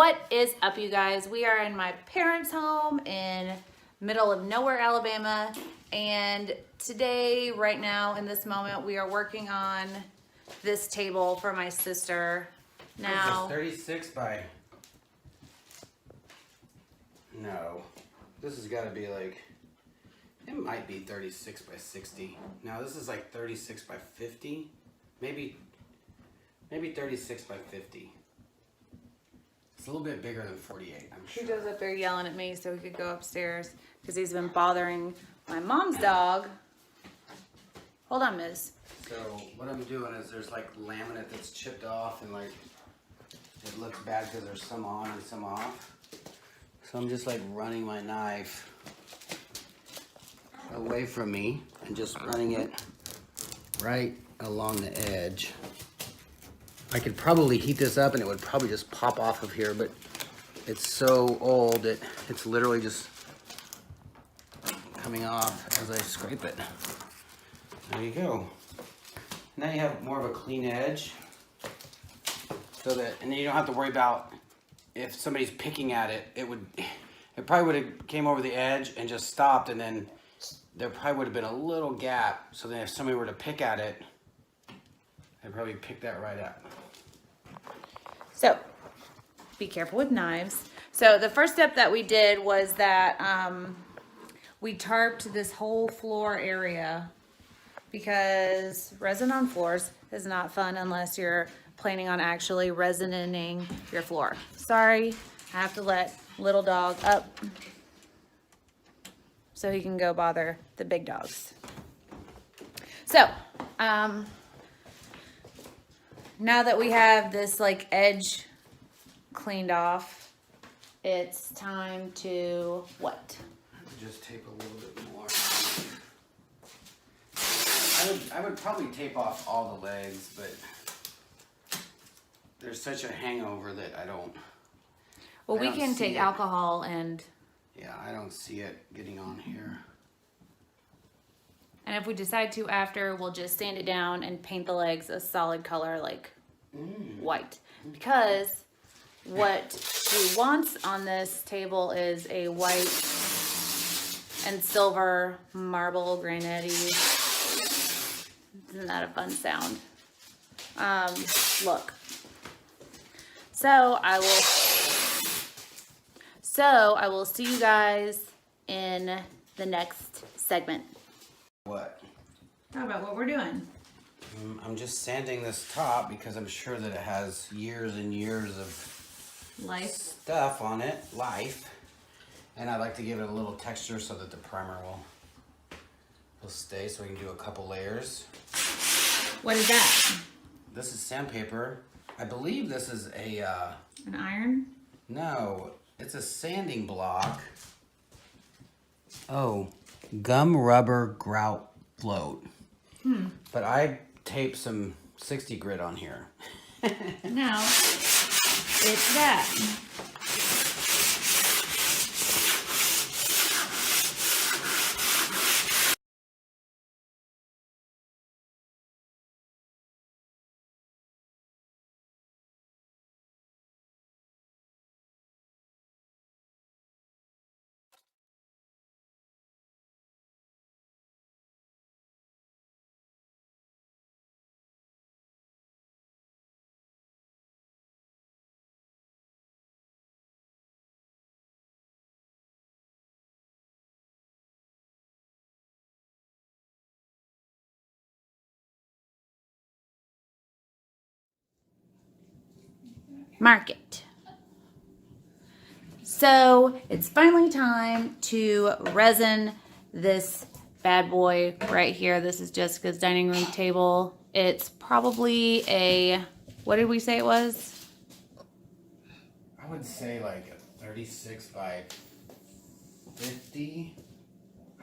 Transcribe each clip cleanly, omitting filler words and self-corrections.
What is up, you guys? We are in my parents' home in middle of nowhere, Alabama, and today, right now, in this moment, we are working on this table for my sister. Now, 36 by... No, this has got to be like... It might be 36 by 60. No, this is like 36 by 50. Maybe 36 by 50. It's a little bit bigger than 48, I'm sure. he goes up there yelling at me so he could go upstairs because he's been bothering my mom's dog. Hold on, Miss. So what I'm doing is there's like laminate that's chipped off and like it looks bad because there's some on and some off. So I'm just like running my knife away from me and just running it right along the edge. I could probably heat this up and it would probably just pop off of here, but it's so old that it's literally just coming off as I scrape it. There you go. Now you have more of a clean edge, so that, and then you don't have to worry about if somebody's picking at it. It probably would have came over the edge and just stopped, and then there probably would have been a little gap. So then if somebody were to pick at it, they'd probably pick that right up. So, be careful with knives. So the first step that we did was that we tarped this whole floor area because resin on floors is not fun unless you're planning on actually resining your floor. Sorry, I have to let little dog up so he can go bother the big dogs. So, now that we have this like edge cleaned off, it's time to what? Just tape a little bit more. I would probably tape off all the legs, but there's such a hangover that I don't. Well, we can take alcohol and. Yeah, I don't see it getting on here. And if we decide to after, we'll just sand it down and paint the legs a solid color like white. Because what she wants on this table is a white and silver marble granite. Isn't that a fun sound? Look. So I will see you guys in the next segment. What? How about what we're doing? I'm just sanding this top because I'm sure that it has years and years of Life. stuff on it, and I like to give it a little texture so that the primer will stay, so we can do a couple layers. What is that? This is sandpaper. I believe this is a An iron? no, it's a sanding block. Oh, gum rubber grout float. But I taped some 60 grit on here. No, it's that. Market. So it's finally time to resin this bad boy right here. This is Jessica's dining room table. It's probably a, what did we say it was? I would say like a 36 by 50.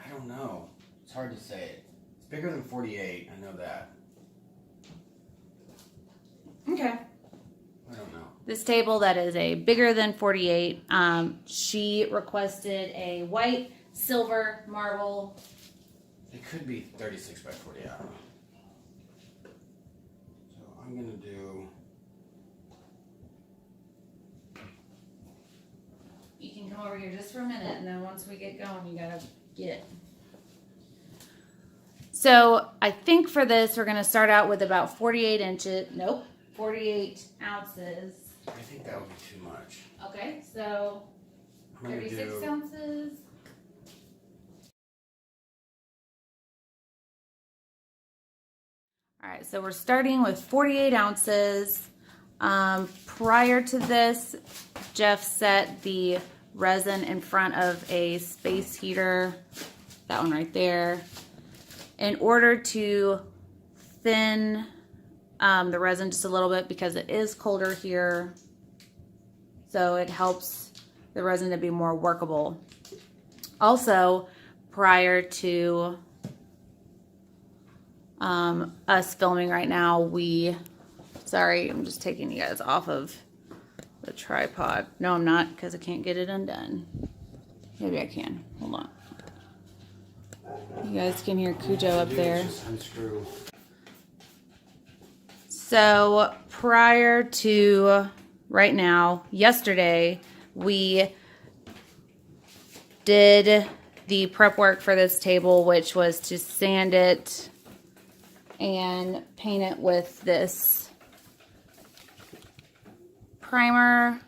I don't know. It's hard to say. It's bigger than 48. I know that. Okay. I don't know. This table that is a bigger than 48. She requested a white, silver, marble. It could be 36 by 40. I don't know. So I'm gonna do come over here just for a minute, and then once we get going, you gotta get. So I think for this, we're gonna start out with about 48 inches. Nope, 48 ounces. I think that would be too much. Okay, so I'm gonna 36 do, ounces. All right, so we're starting with 48 ounces. Prior to this, Jeff set the resin in front of a space heater, that one right there, in order to thin the resin just a little bit because it is colder here. So it helps the resin to be more workable. Also, prior to us filming right now, sorry, I'm just taking you guys off of the tripod. No, I'm not, because I can't get it undone. Maybe I can. Hold on. You guys can hear Cujo up there. just unscrew. So prior to right now, yesterday, we did the prep work for this table, which was to sand it and paint it with this primer.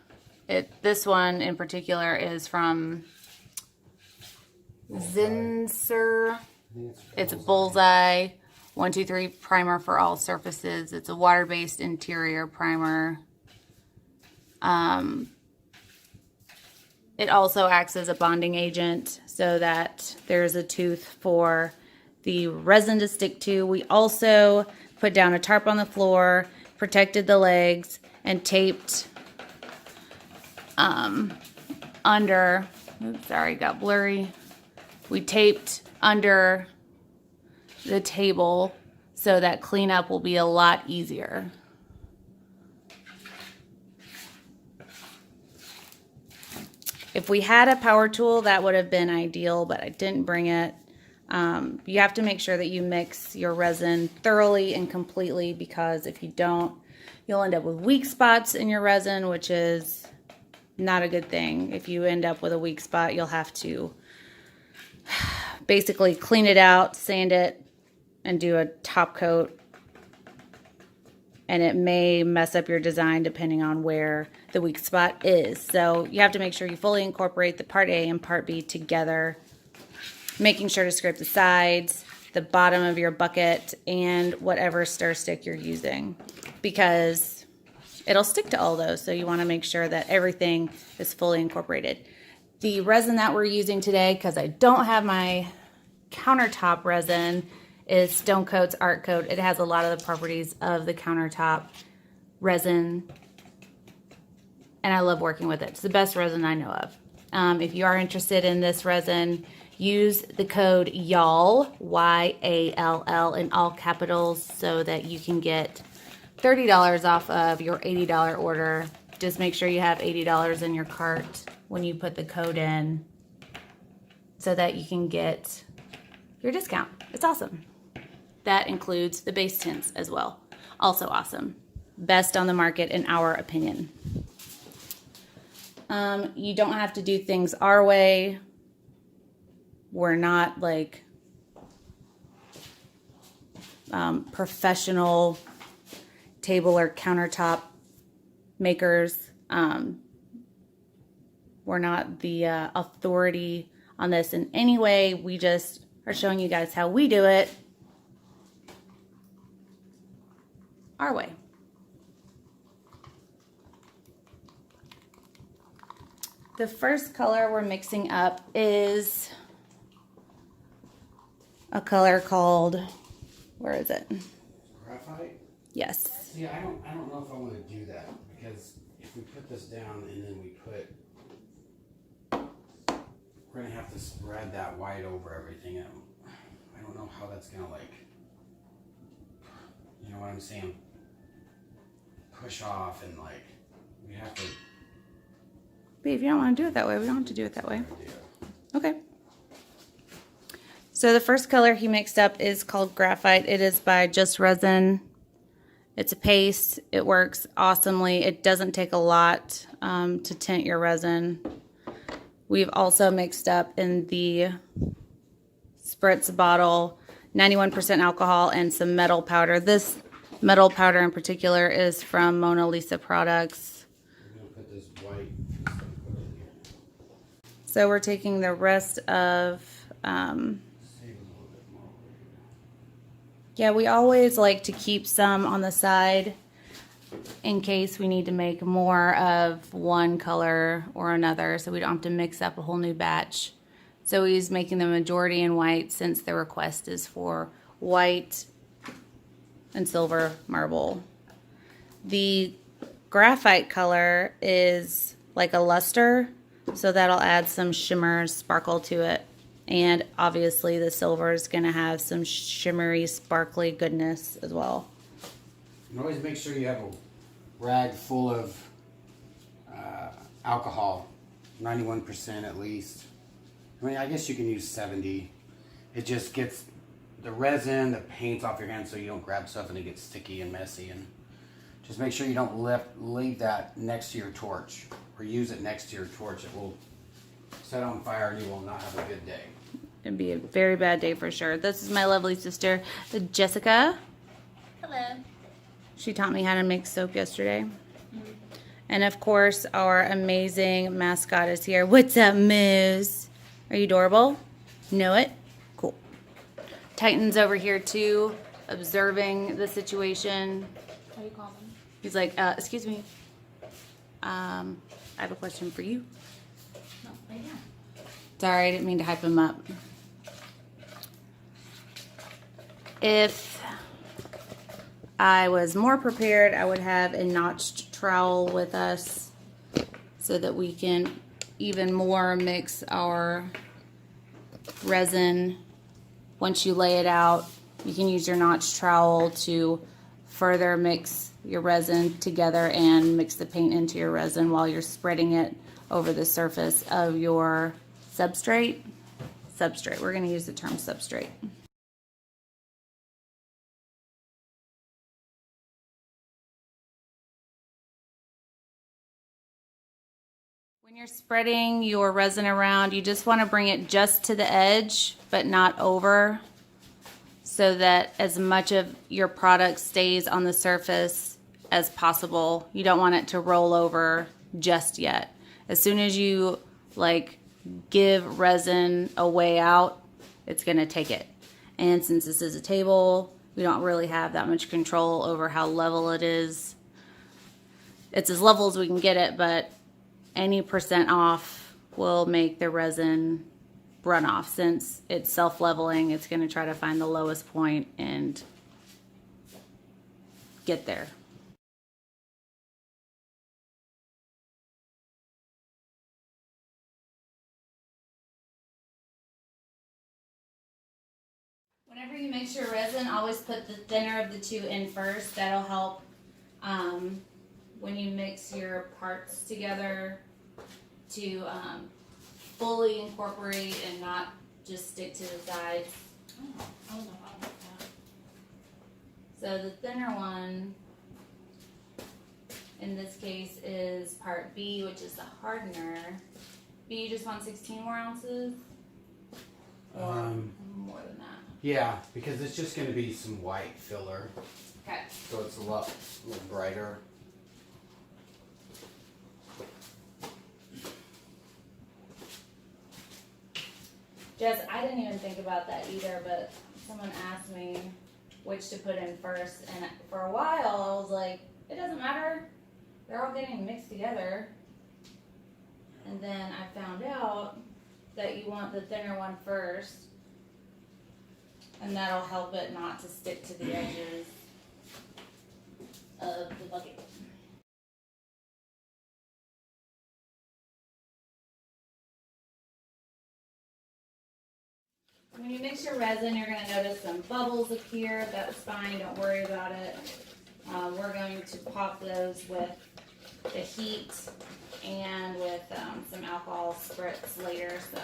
This one in particular is from Zinsser. It's a Bullseye 123 primer for all surfaces. It's a water-based interior primer. It also acts as a bonding agent so that there's a tooth for the resin to stick to. We also put down a tarp on the floor, protected the legs, and taped under, oops, sorry, got blurry. We taped under the table so that cleanup will be a lot easier. If we had a power tool, that would have been ideal, but I didn't bring it. You have to make sure that you mix your resin thoroughly and completely, because if you don't, you'll end up with weak spots in your resin, which is not a good thing. If you end up with a weak spot, you'll have to basically clean it out, sand it, and do a top coat. And it may mess up your design depending on where the weak spot is. So you have to make sure you fully incorporate the part A and part B together, making sure to scrape the sides, the bottom of your bucket, and whatever stir stick you're using, because it'll stick to all those. So you want to make sure that everything is fully incorporated. The resin that we're using today, because I don't have my countertop resin, is Stone Coat's Art Coat. It has a lot of the properties of the countertop resin, and I love working with it. It's the best resin I know of. If you are interested in this resin, use the code YALL, Y-A-L-L, in all capitals, so that you can get $30 off of your $80 order. Just make sure you have $80 in your cart when you put the code in, so that you can get your discount. It's awesome. That includes the base tints as well. Also awesome. Best on the market in our opinion. You don't have to do things our way. We're not like professional table or countertop makers. We're not the authority on this in any way. We just are showing you guys how we do it our way. The first color we're mixing up is a color called, where is it? Graphite? Yes. See, I don't know if I want to do that, because if we put this down and then we're gonna have to spread that white over everything, and I don't know how that's gonna, like, you know what I'm saying, push off, and like we have to. But if you don't want to do it that way, we don't have to do it that way. Okay. So the first color he mixed up is called Graphite. It is by Just Resin. It's a paste. It works awesomely. It doesn't take a lot to tint your resin. We've also mixed up in the spritz bottle 91% alcohol and some metal powder. This metal powder in particular is from Mona Lisa Products. I'm gonna put this white. So we're taking the rest of, Save a little bit more. yeah, we always like to keep some on the side in case we need to make more of one color or another, so we don't have to mix up a whole new batch. So he's making the majority in white since the request is for white and silver marble. The graphite color is like a luster, so that'll add some shimmer, sparkle to it. And obviously the silver is going to have some shimmery, sparkly goodness as well. And always make sure you have a rag full of alcohol, 91% at least. I mean, I guess you can use 70. It just gets the resin, the paint off your hands so you don't grab stuff and it gets sticky and messy. And just make sure you don't leave that next to your torch or use it next to your torch. It will set on fire and you will not have a good day. It'd be a very bad day for sure. This is my lovely sister, Jessica. Hello. She taught me how to make soap yesterday. And of course, our amazing mascot is here. What's up, Moose? Are you adorable? Know it? Cool. Titan's over here too, observing the situation. How do you call them? He's like, excuse me. I have a question for you. No, lay down. Sorry, I didn't mean to hype him up. If I was more prepared, I would have a notched trowel with us so that we can even more mix our resin. Once you lay it out, you can use your notched trowel to further mix your resin together and mix the paint into your resin while you're spreading it over the surface of your substrate. We're going to use the term substrate. When you're spreading your resin around, you just want to bring it just to the edge, but not over, so that as much of your product stays on the surface as possible. You don't want it to roll over just yet. As soon as you give resin a way out, it's going to take it. And since this is a table, we don't really have that much control over how level it is. It's as level as we can get it, but any percent off will make the resin run off. Since it's self-leveling, it's going to try to find the lowest point and get there. Whenever you mix your resin, always put the thinner of the two in first. That'll help when you mix your parts together to fully incorporate and not just stick to the sides. Oh, I don't know how to make that. So the thinner one in this case is part B, which is the hardener. B, you just want 16 more ounces? Or more than that? Yeah, because it's just going to be some white filler. Okay. So it's a little brighter. Jess, I didn't even think about that either, but someone asked me which to put in first, and for a while I was like, it doesn't matter. They're all getting mixed together. And then I found out that you want the thinner one first, and that'll help it not to stick to the edges of the bucket. When you mix your resin, you're going to notice some bubbles appear. That's fine, don't worry about it. We're going to pop those with the heat and with some alcohol spritz later, so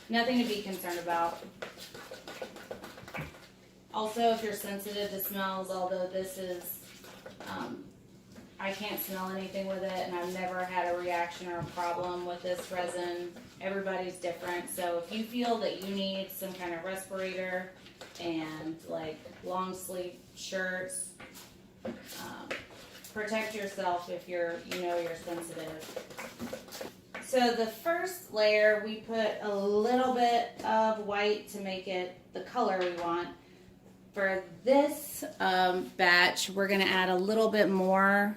nothing to be concerned about. Also, if you're sensitive to smells, although this is, I can't smell anything with it, and I've never had a reaction or a problem with this resin. Everybody's different. So if you feel that you need some kind of respirator and like long sleeve shirts, protect yourself if you're sensitive. So the first layer, we put a little bit of white to make it the color we want. For this batch, we're gonna add a little bit more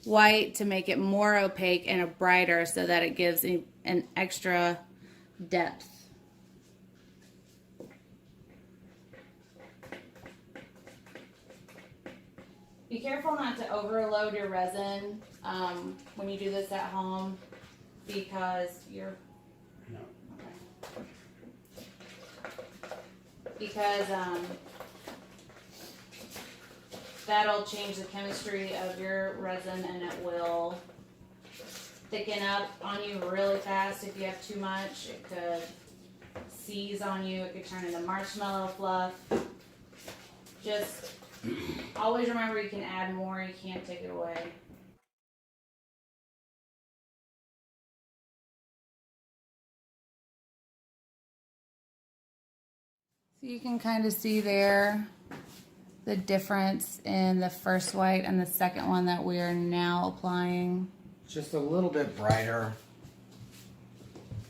white to make it more opaque and a brighter so that it gives an extra depth. Be careful not to overload your resin when you do this at home because No. because that'll change the chemistry of your resin and it will thicken up on you really fast. If you have too much, it could seize on you. It could turn into marshmallow fluff. Just always remember you can add more, you can't take it away. So you can kind of see there the difference in the first white and the second one that we are now applying. Just a little bit brighter,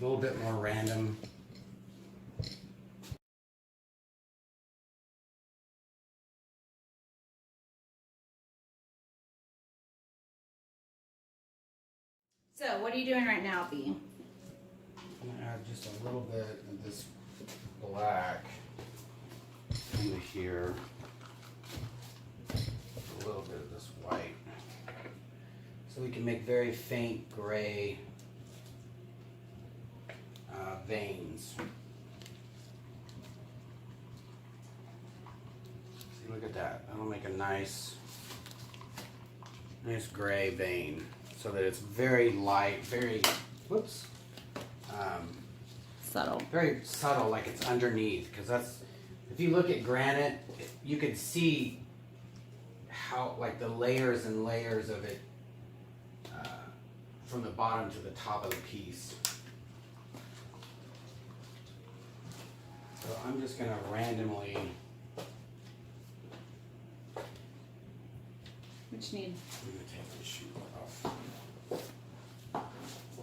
a little bit more random. So what are you doing right now, B? I'm gonna add just a little bit of this black into here. A little bit of this white. So we can make very faint gray veins. See, look at that. That'll make a nice gray vein so that it's very light, very, whoops. Subtle. Very subtle, like it's underneath, because that's, if you look at granite, you can see how, like the layers and layers of it from the bottom to the top of the piece. So I'm just going to randomly, Which need? I'm going to take the shoe off. So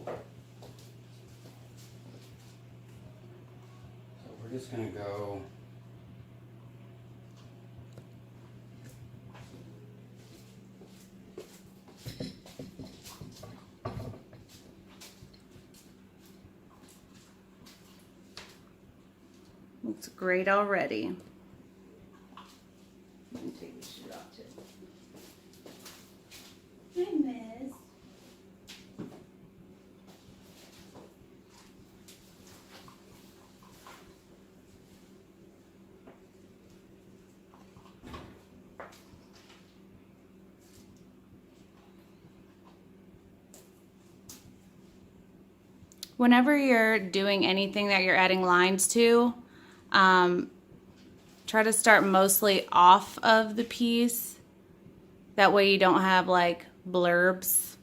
we're just going to go Looks great already. Let me take the shoe off too. Hi, Miss. Whenever you're doing anything that you're adding lines to, try to start mostly off of the piece. That way you don't have like blurbs.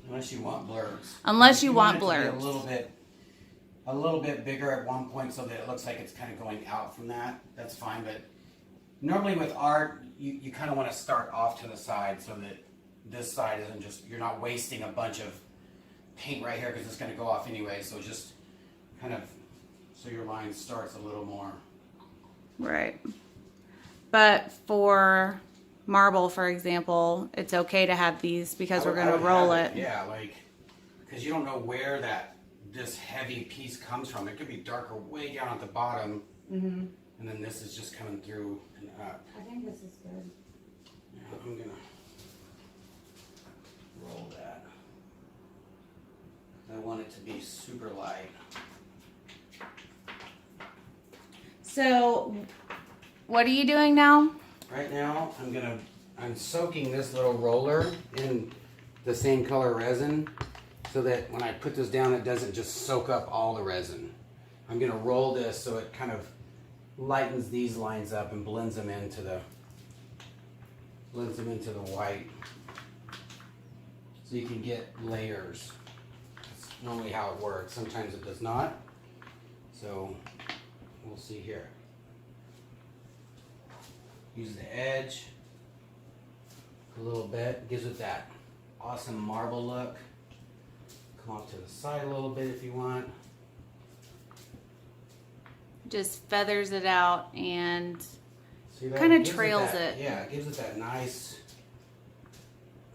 Unless you want blurbs. Unless you want it to be blurbs. a little bit bigger at one point so that it looks like it's kind of going out from that. That's fine, but normally with art, you kind of want to start off to the side so that this side isn't just, you're not wasting a bunch of paint right here because it's going to go off anyway. So just kind of, so your line starts a little more. Right. But for marble, for example, it's okay to have these because we're going to roll it. Yeah, like, because you don't know where this heavy piece comes from. It could be darker way down at the bottom, and then this is just coming through and up. I think this is good. Yeah, I'm gonna roll that. I want it to be super light. So, what are you doing now? Right now, I'm soaking this little roller in the same color resin so that when I put this down, it doesn't just soak up all the resin. I'm gonna roll this so it kind of lightens these lines up and blends them into the white so you can get layers. normally how it works. Sometimes it does not. So we'll see here. Use the edge a little bit. Gives it that awesome marble look. Come off to the side a little bit if you want. Just feathers it out and See that? kind of Gives trails that, it. Yeah, it gives it that nice,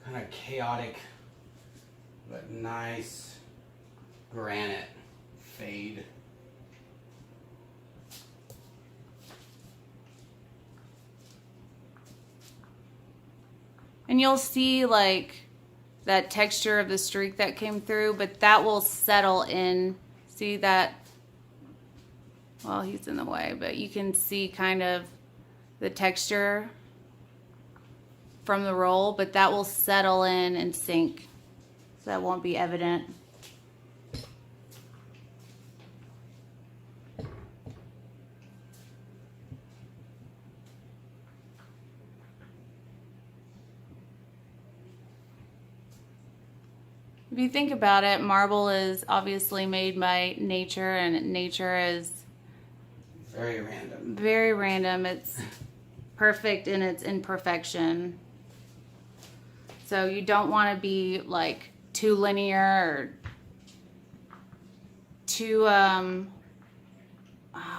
kind of chaotic, but nice granite fade. And you'll see like that texture of the streak that came through, but that will settle in. See that? Well, he's in the way, but you can see kind of the texture from the roll, but that will settle in and sink. So that won't be evident. If you think about it, marble is obviously made by nature, and nature is Very random. very random. It's perfect in its imperfection. So you don't want to be like too linear or too,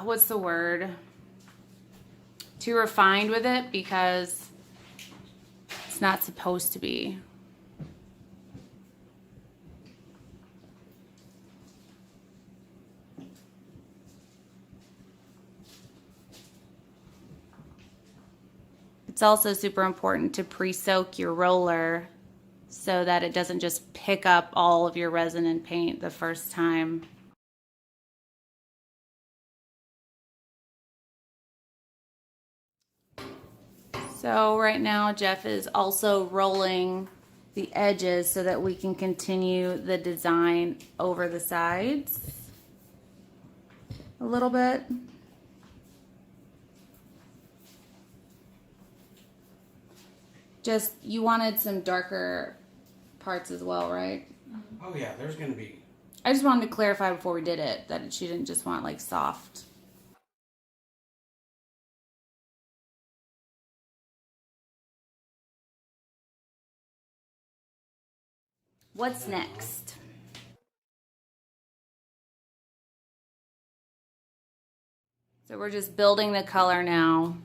what's the word? Too refined with it, because it's not supposed to be. It's also super important to pre-soak your roller so that it doesn't just pick up all of your resin and paint the first time. So right now Jeff is also rolling the edges so that we can continue the design over the sides a little bit. Just, you wanted some darker parts as well, right? Oh yeah, there's gonna be. I just wanted to clarify before we did it that she didn't just want like soft. What's next? So we're just building the color now.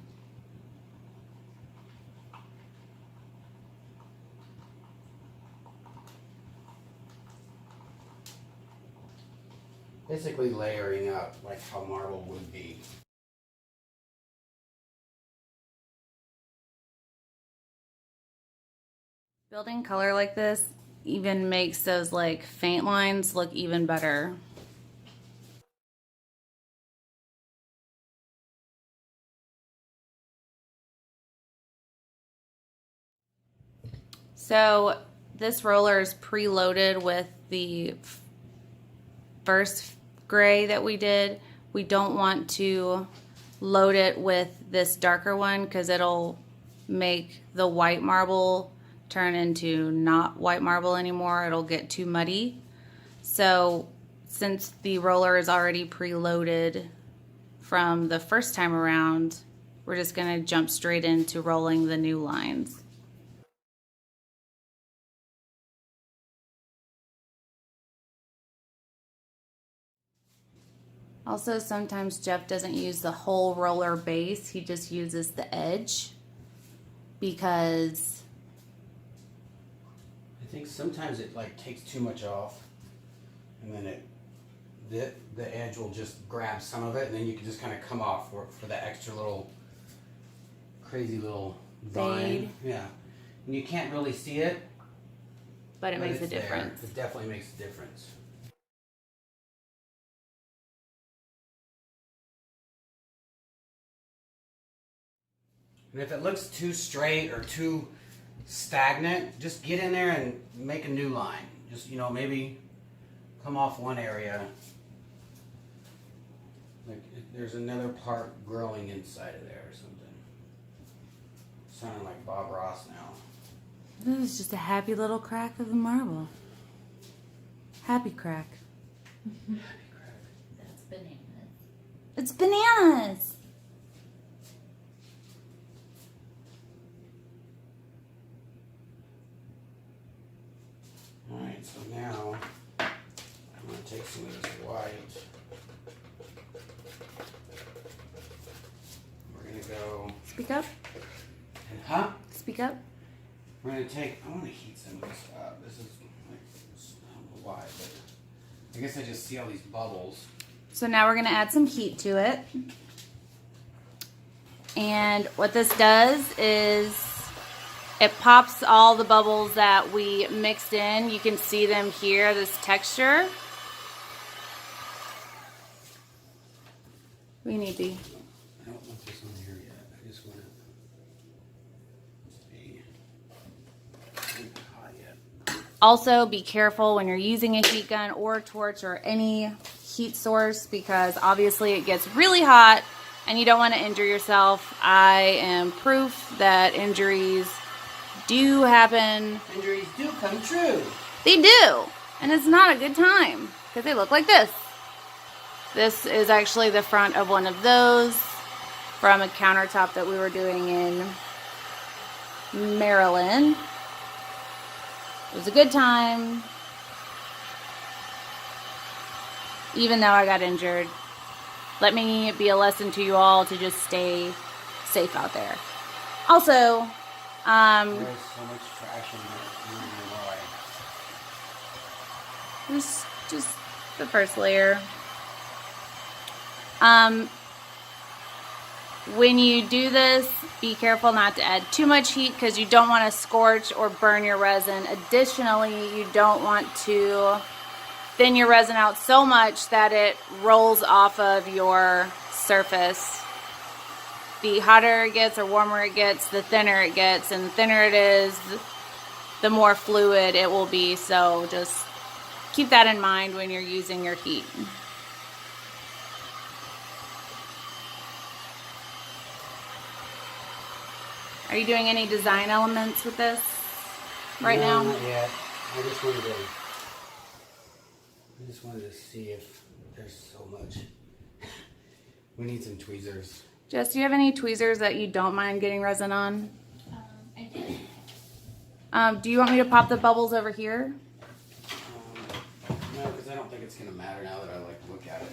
Basically layering up like how marble would be. Building color like this even makes those like faint lines look even better. So this roller is preloaded with the first gray that we did. We don't want to load it with this darker one because it'll make the white marble turn into not white marble anymore. It'll get too muddy. So since the roller is already preloaded from the first time around, we're just gonna jump straight into rolling the new lines. Also, sometimes Jeff doesn't use the whole roller base. He just uses the edge because I think sometimes it like takes too much off, and then the edge will just grab some of it, and then you can just kind of come off for that extra little crazy little vine. Fade. Yeah, and you can't really see it, but it but makes a it's there. difference. It definitely makes a difference. And if it looks too straight or too stagnant, just get in there and make a new line. Just, you know, maybe come off one area. Like there's another part growing inside of there or something. Sounding like Bob Ross now. This is just a happy little crack of the marble. Happy crack. That's bananas. It's bananas. Alright, so now I'm going to take some of this white. We're going to go, Speak up. and huh? Speak up. We're going to take, I want to heat some of this up. This is, like, I don't know why, but I guess I just see all these bubbles. So now we're going to add some heat to it. And what this does is it pops all the bubbles that we mixed in. You can see them here, this texture. We need the... I don't want this on here yet. I just want it to be hot yet. Also, be careful when you're using a heat gun or a torch or any heat source, because obviously it gets really hot and you don't want to injure yourself. I am proof that injuries do happen. Injuries do come true. They do. And it's not a good time because they look like this. This is actually the front of one of those from a countertop that we were doing in Maryland. It was a good time, even though I got injured. Let me be a lesson to you all to just stay safe out there. Also, There's so much trash in here. I don't know why. there's just the first layer. When you do this, be careful not to add too much heat because you don't want to scorch or burn your resin. Additionally, you don't want to thin your resin out so much that it rolls off of your surface. The hotter it gets or warmer it gets, the thinner it gets, and the thinner it is, the more fluid it will be. So just keep that in mind when you're using your heat. Are you doing any design elements with this right now? Not yet. I just wanted to see if there's so much. We need some tweezers. Jess, do you have any tweezers that you don't mind getting resin on? I did. Do you want me to pop the bubbles over here? No, because I don't think it's gonna matter now that I look at it.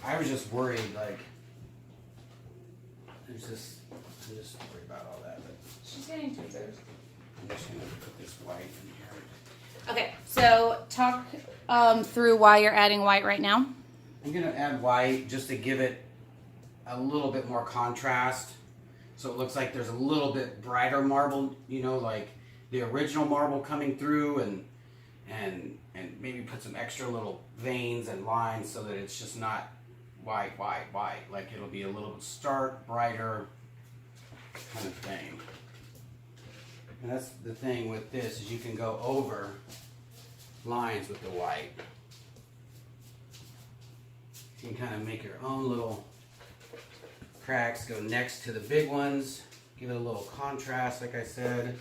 I was just worried, I'm just worried about all that. But She's getting tweezers. I'm just gonna put this white in here. Okay, so talk through why you're adding white right now. I'm gonna add white just to give it a little bit more contrast, so it looks like there's a little bit brighter marble, like the original marble coming through, and maybe put some extra little veins and lines so that it's just not white, like it'll be a little bit stark, brighter kind of thing. And that's the thing with this, is you can go over lines with the white. You can kind of make your own little cracks go next to the big ones, give it a little contrast, like I said.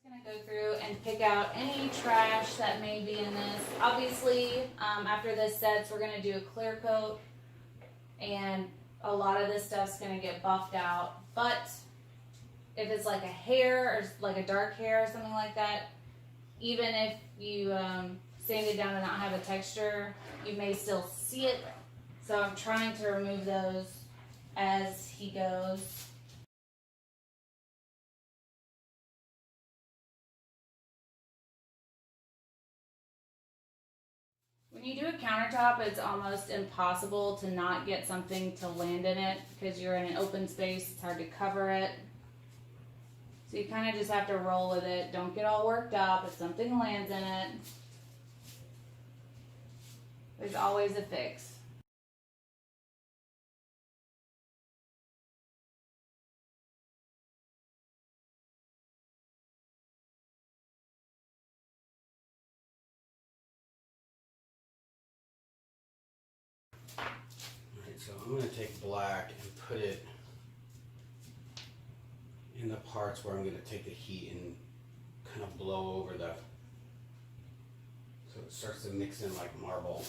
I'm just going to go through and pick out any trash that may be in this. Obviously, after this sets, we're going to do a clear coat, and a lot of this stuff's going to get buffed out. But if it's like a hair or like a dark hair or something like that, even if you sand it down and not have a texture, you may still see it. So I'm trying to remove those as he goes. When you do a countertop, it's almost impossible to not get something to land in it because you're in an open space. It's hard to cover it. So you kind of just have to roll with it. Don't get all worked up if something lands in it. There's always a fix. Alright, so I'm going to take black and put it in the parts where I'm going to take the heat and kind of blow over the, so it starts to mix in like marble.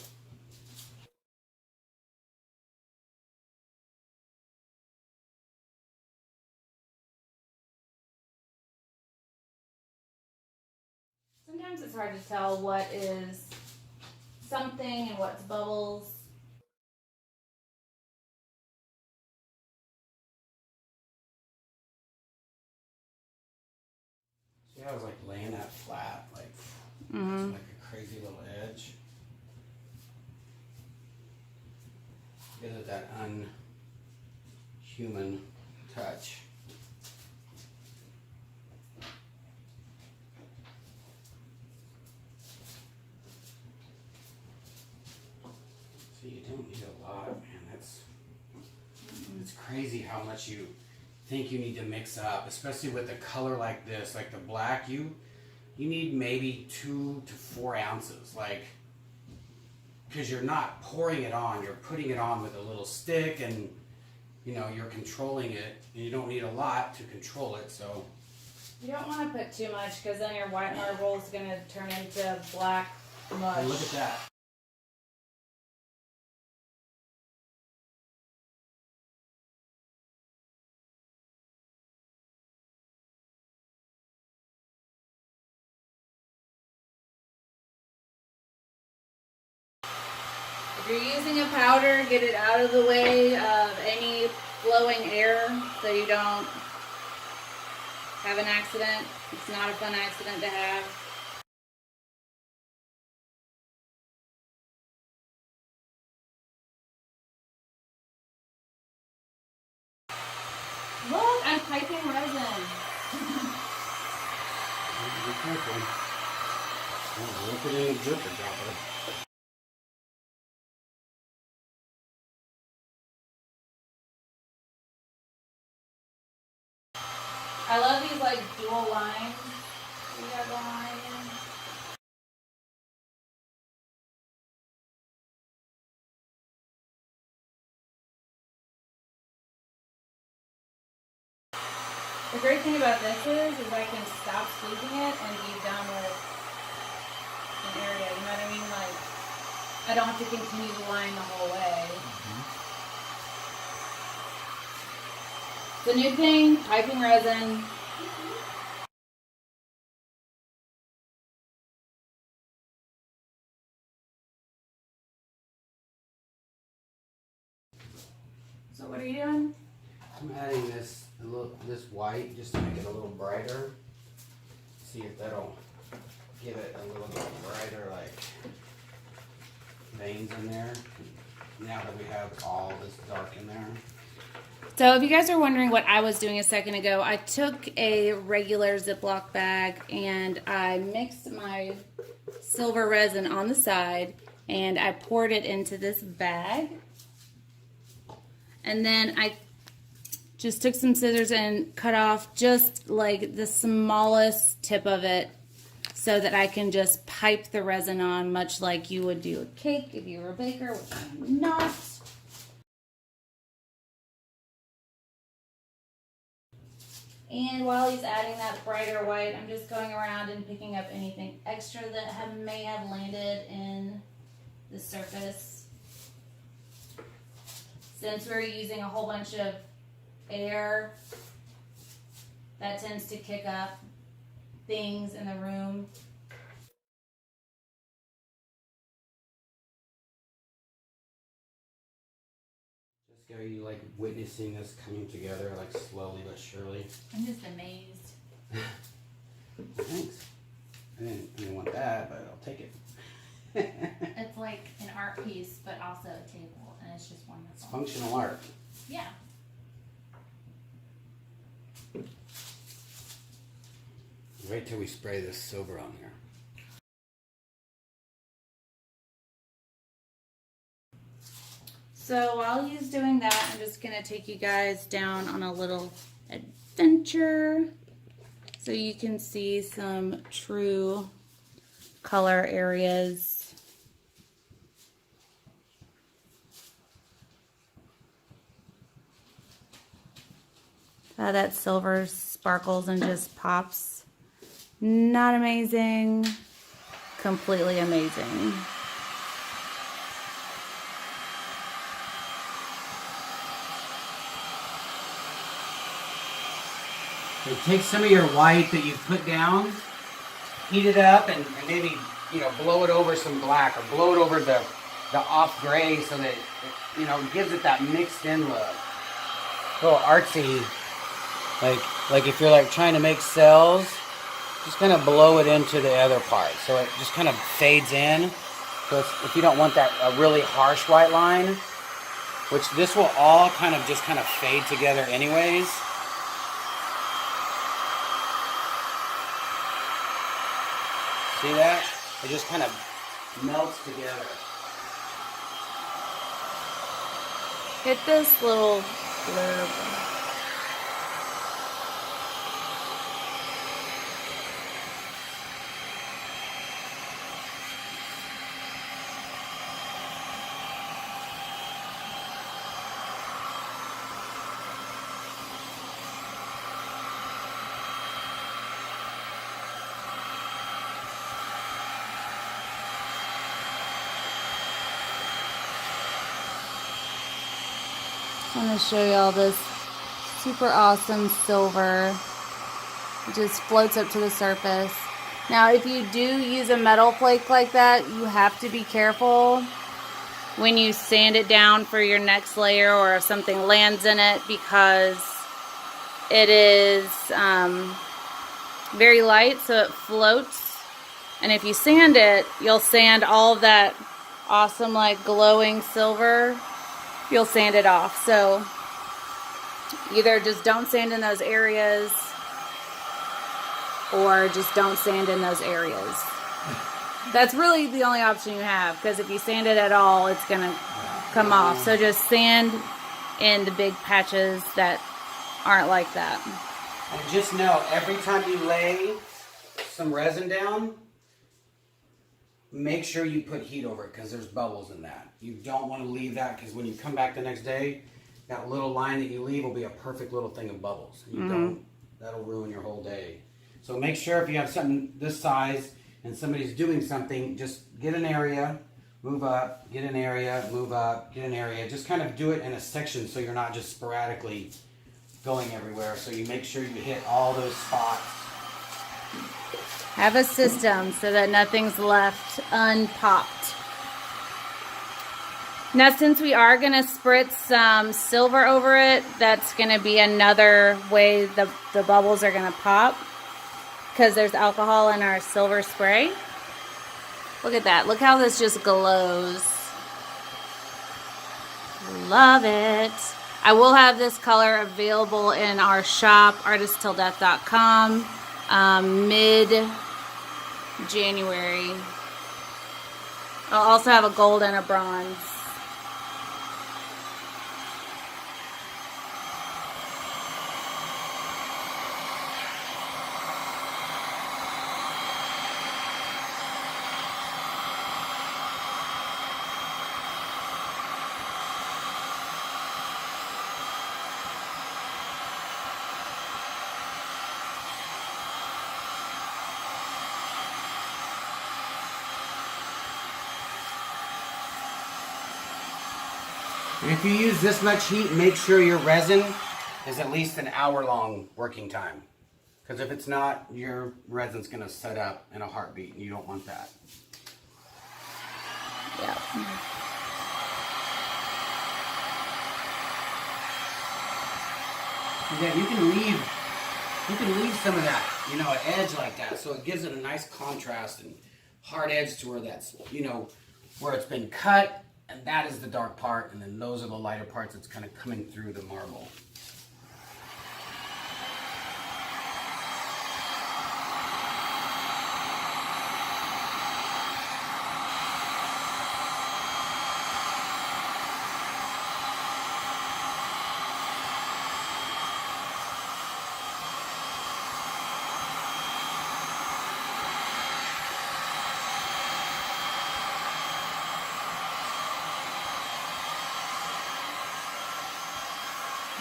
Sometimes it's hard to tell what is something and what's bubbles. See how I was like laying that flat, like, Mm-hmm. like a crazy little edge. Give it that unhuman touch. So you don't need a lot, man. It's crazy how much you think you need to mix up, especially with a color like this, like the black. You need maybe 2 to 4 ounces, like, because you're not pouring it on, you're putting it on with a little stick, and you know you're controlling it, and you don't need a lot to control it. So You don't want to put too much because then your white marble is going to turn into black mush. and look at that. If you're using a powder, get it out of the way of any flowing air so you don't have an accident. It's not a fun accident to have. Look, I'm piping resin. Be careful. Don't rip it in a dripper dropper. I love these like dual lines you got behind. The great thing about this is I can stop squeezing it and be done with an area. You know what I mean? Like I don't have to continue the line the whole way. The new thing, piping resin. So what are you doing? I'm adding this white just to make it a little brighter. See if that'll give it a little bit brighter, like veins in there. Now that we have all this dark in there. So if you guys are wondering what I was doing a second ago, I took a regular Ziploc bag and I mixed my silver resin on the side and I poured it into this bag. And then I just took some scissors and cut off just like the smallest tip of it so that I can just pipe the resin on, much like you would do a cake if you were a baker, which I'm not. And while he's adding that brighter white, I'm just going around and picking up anything extra that may have landed in the surface. Since we're using a whole bunch of air, that tends to kick up things in the room. Jessica, are you like witnessing this coming together, like slowly but surely? I'm just amazed. Thanks. I didn't want that, but I'll take it. It's like an art piece, but also a table, and it's just It's wonderful. functional art. Yeah. Wait till we spray this silver on there. So while he's doing that, I'm just going to take you guys down on a little adventure so you can see some true color areas. How that silver's sparkles and just pops. Not amazing, completely amazing. So take some of your white that you've put down, heat it up, and maybe, you know, blow it over some black, or blow it over the off gray, so that it, you know, gives it that mixed in look. A little artsy, like if you're like trying to make cells, just kind of blow it into the other part, so it just kind of fades in. So if you don't want that a really harsh white line, which this will all kind of fade together anyways. See that? It just kind of melts together. Hit this little blurb. I'm going to show you all this super awesome silver. It just floats up to the surface. Now, if you do use a metal flake like that, you have to be careful when you sand it down for your next layer, or if something lands in it, because it is very light, so it floats. And if you sand it, you'll sand all of that awesome, like, glowing silver. You'll sand it off. So either just don't sand in those areas, or just don't sand in those areas. That's really the only option you have, because if you sand it at all, it's gonna come off. So just sand in the big patches that aren't like that. And just know, every time you lay some resin down, make sure you put heat over it, because there's bubbles in that. You don't want to leave that, because when you come back the next day, that little line that you leave will be a perfect little thing of bubbles. You don't, that'll ruin your whole day. So make sure if you have something this size and somebody's doing something, just get an area, move up, get an area, move up, get an area. Just kind of do it in a section, so you're not just sporadically going everywhere. So you make sure you hit all those spots. Have a system so that nothing's left unpopped. Now, since we are going to spritz some silver over it, that's going to be another way the bubbles are going to pop, because there's alcohol in our silver spray. Look at that. Look how this just glows. Love it. I will have this color available in our shop, artisttilldeath.com, mid-January. I'll also have a gold and a bronze. And if you use this much heat, make sure your resin is at least an hour-long working time. Because if it's not, your resin's going to set up in a heartbeat, and you don't want that. Yeah. Yeah, you can leave some of that, you know, an edge like that, so it gives it a nice contrast and hard edge to where that's, you know, where it's been cut. And that is the dark part, and then those are the lighter parts that's kind of coming through the marble.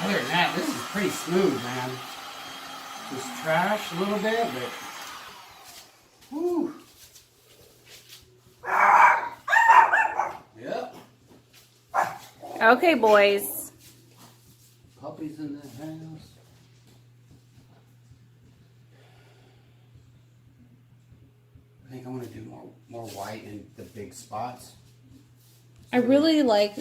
Other than that, this is pretty smooth, man. this trash a little bit, but whew. Yep. Okay, boys. Puppies in the house. I think I want to do more white in the big spots. I really like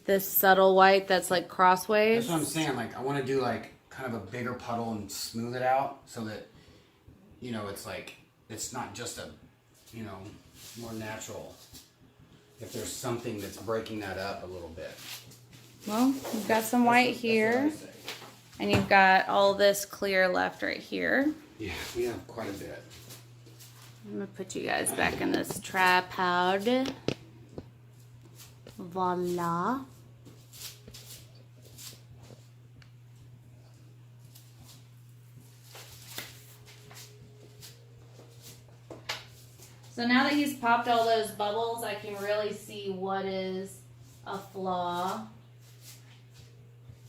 this subtle white that's like crossways. That's what I'm saying. Like, I want to do like kind of a bigger puddle and smooth it out so that, you know, it's like, it's not just a, you know, more natural. If there's something that's breaking that up a little bit. Well, you've got some white here, That's what I say. and you've got all this clear left right here. Yeah, we have quite a bit. I'm gonna put you guys back in this tripod. Voila. So now that he's popped all those bubbles, I can really see what is a flaw.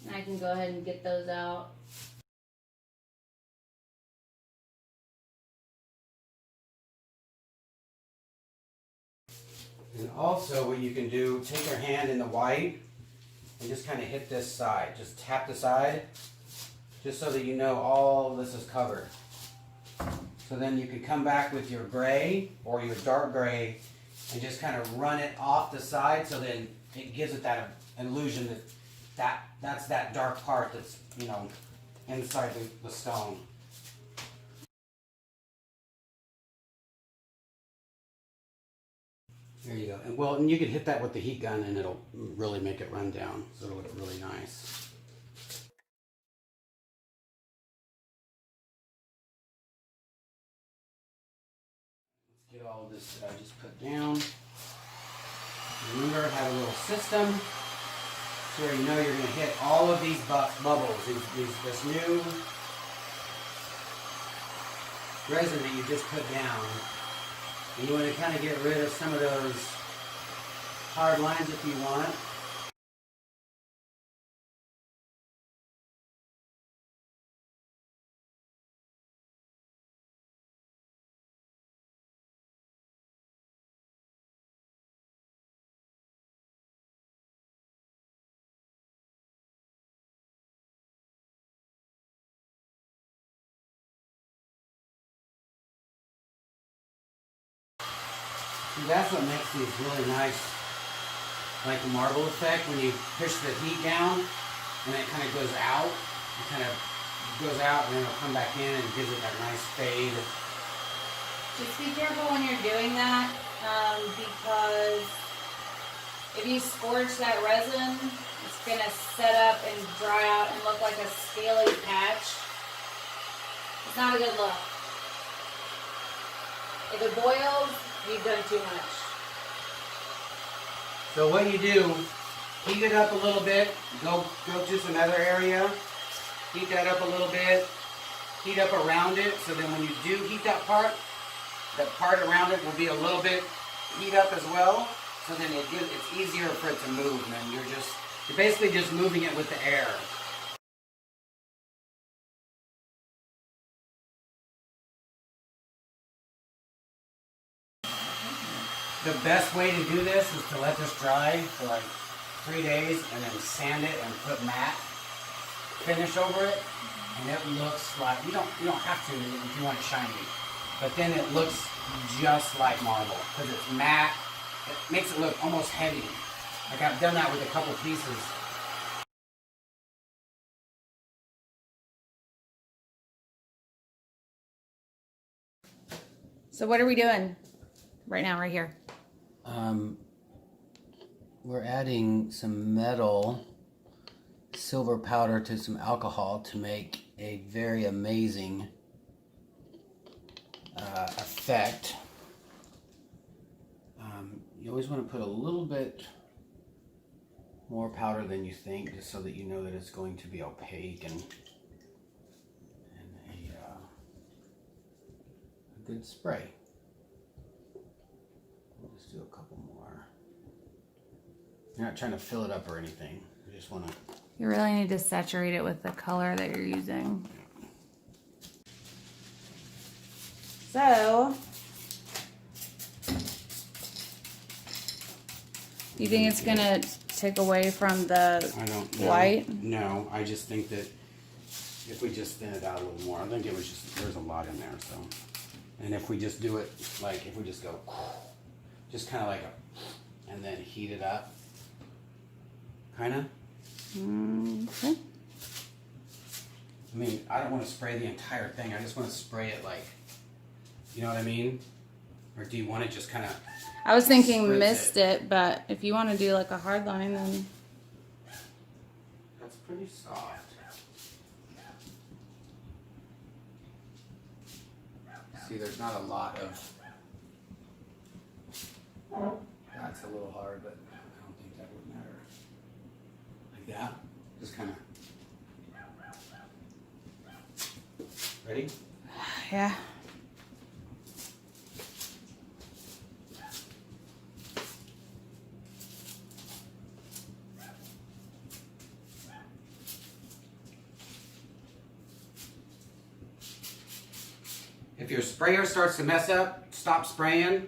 And I can go ahead and get those out. And also what you can do, take your hand in the white and just kind of hit this side. Just tap the side, just so that you know all this is covered. So then you can come back with your gray or your dark gray and just kind of run it off the side, so then it gives it that illusion that that's that dark part that's, you know, inside the stone. There you go. And well, and you can hit that with the heat gun and it'll really make it run down. So it'll look really nice. Let's get all this that I just put down. Remember, have a little system so you know you're going to hit all of these bubbles. This new resin that you just put down. And you want to kind of get rid of some of those hard lines if you want. See, that's what makes these really nice, like a marble effect, when you push the heat down and it kind of goes out. It kind of goes out and then it'll come back in and gives it that nice fade. Just be careful when you're doing that, because if you scorch that resin, it's gonna set up and dry out and look like a scaly patch. It's not a good look. If it boils, you've done too much. So what you do, heat it up a little bit, go to some other area, heat that up a little bit, heat up around it, so then when you do heat that part around it will be a little bit heat up as well, so then it's easier for it to move, and then you're basically just moving it with the air. The best way to do this is to let this dry for like 3 days and then sand it and put matte finish over it, and it looks like, you don't have to if you want it shiny, but then it looks just like marble because it's matte. It makes it look almost heavy. Like I've done that with a couple pieces. So what are we doing right now, right here? We're adding some metal silver powder to some alcohol to make a very amazing effect. You always want to put a little bit more powder than you think, just so that you know that it's going to be opaque and a good spray. We'll just do a couple more. You're not trying to fill it up or anything. You just want to. You really need to saturate it with the color that you're using. So, you think it's gonna take away from the I don't know. white? No, I just think that if we just thin it out a little more, I think it was just, there's a lot in there, so. And if we just do it, like, if we just go, just kind of like a, and then heat it up, kind of. Okay. I mean, I don't want to spray the entire thing. I just want to spray it like, you know what I mean? Or do you want it just kind of? I was thinking Spritz mist it, but if you want to do like a hard line, then That's pretty soft. See, there's not a lot of. That's a little hard, but I don't think that would matter. Like that, just kind of. Ready? yeah. If your sprayer starts to mess up, stop spraying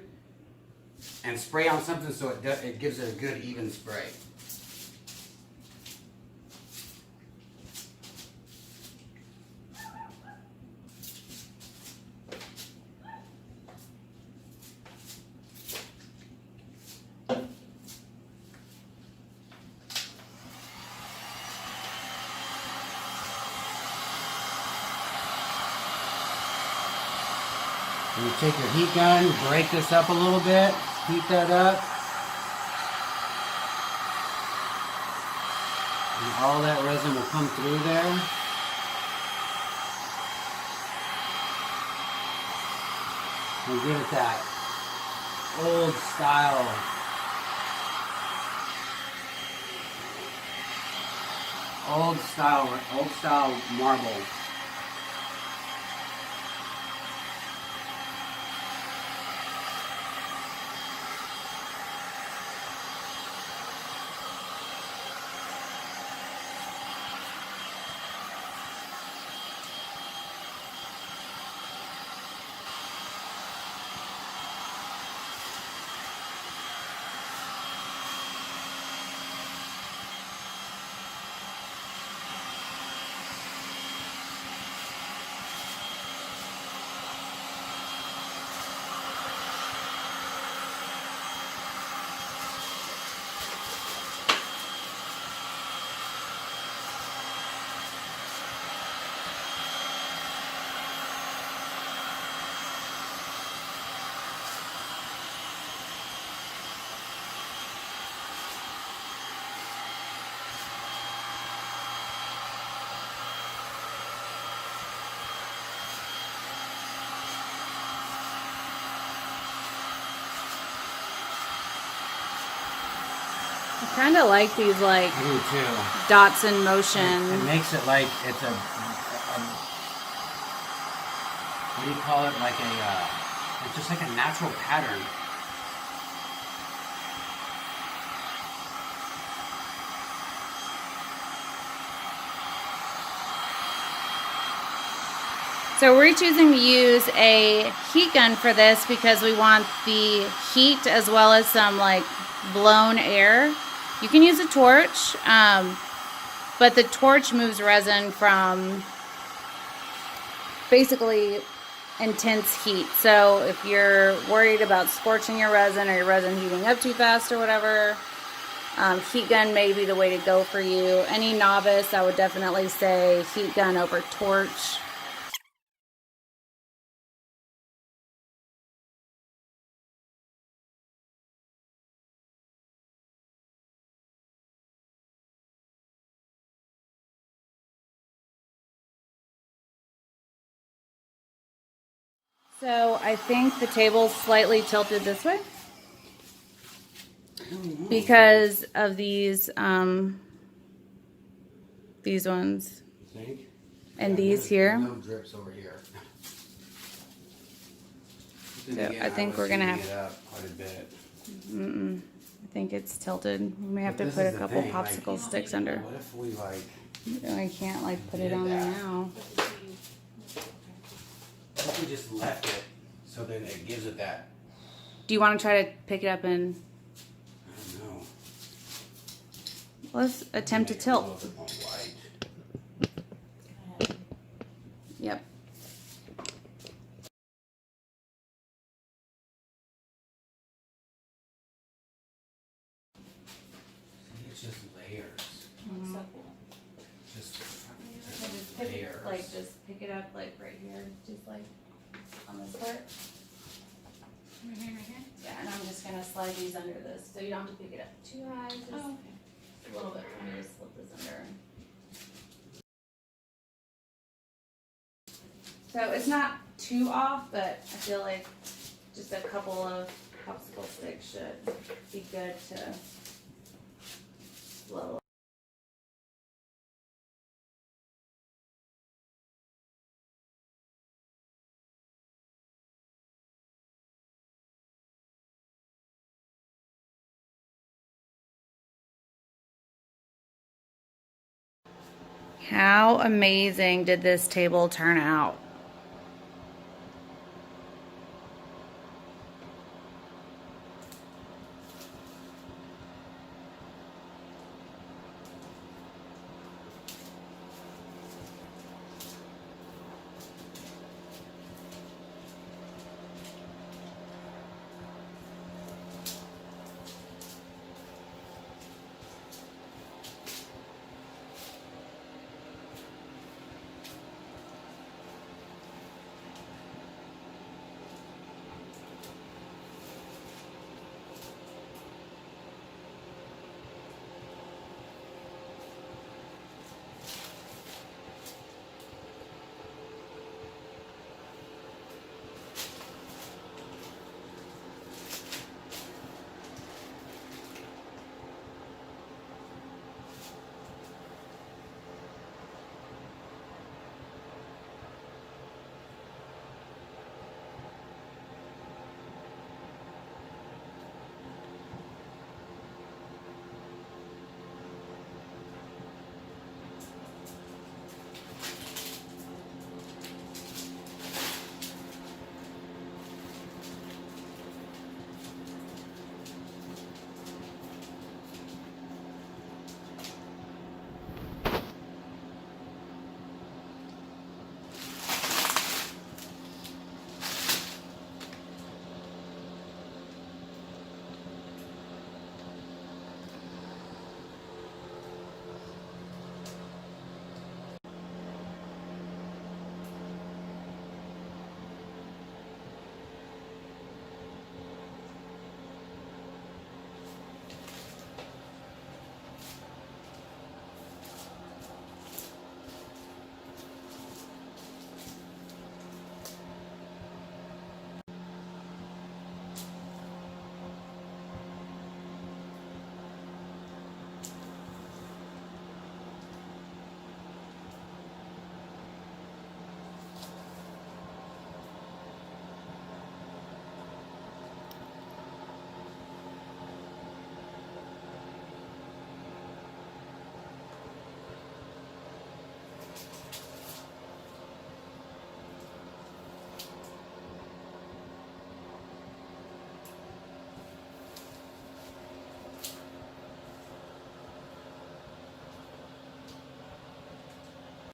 and spray on something so it gives it a good even spray. And you take your heat gun, break this up a little bit, heat that up. And all that resin will come through there. And give it that old style. Old style marble. I kind of like these like I do too. dots in motion. It makes it like it's a what do you call it? Like a, it's just like a natural pattern. So we're choosing to use a heat gun for this because we want the heat as well as some like blown air. You can use a torch, but the torch moves resin from basically intense heat. So if you're worried about scorching your resin or your resin heating up too fast or whatever, heat gun may be the way to go for you. Any novice, I would definitely say heat gun over torch. So I think the table's slightly tilted this way because of these ones Think? and these here. No drips over here. So I think we're gonna have- it up quite a bit. I think it's tilted. We may have But to this put a is the couple thing, like, popsicle sticks under. What if we like I can't like put it did on there that? now. what if we just left it So then it gives it that, Do you want to try to pick it up and I don't know. let's attempt to Make it a tilt? little bit more light. Yep. See, it's just layers. So cool. Just So just pick layers. it, like just pick it up like right here, just like on this part. Right here, right here. Yeah, and I'm just gonna slide these under this, so you don't have to pick it up too high, just Oh, a little bit. Let me just slip this under. So it's not too off, but I feel like just a couple of popsicle sticks should be good to blow. How amazing did this table turn out?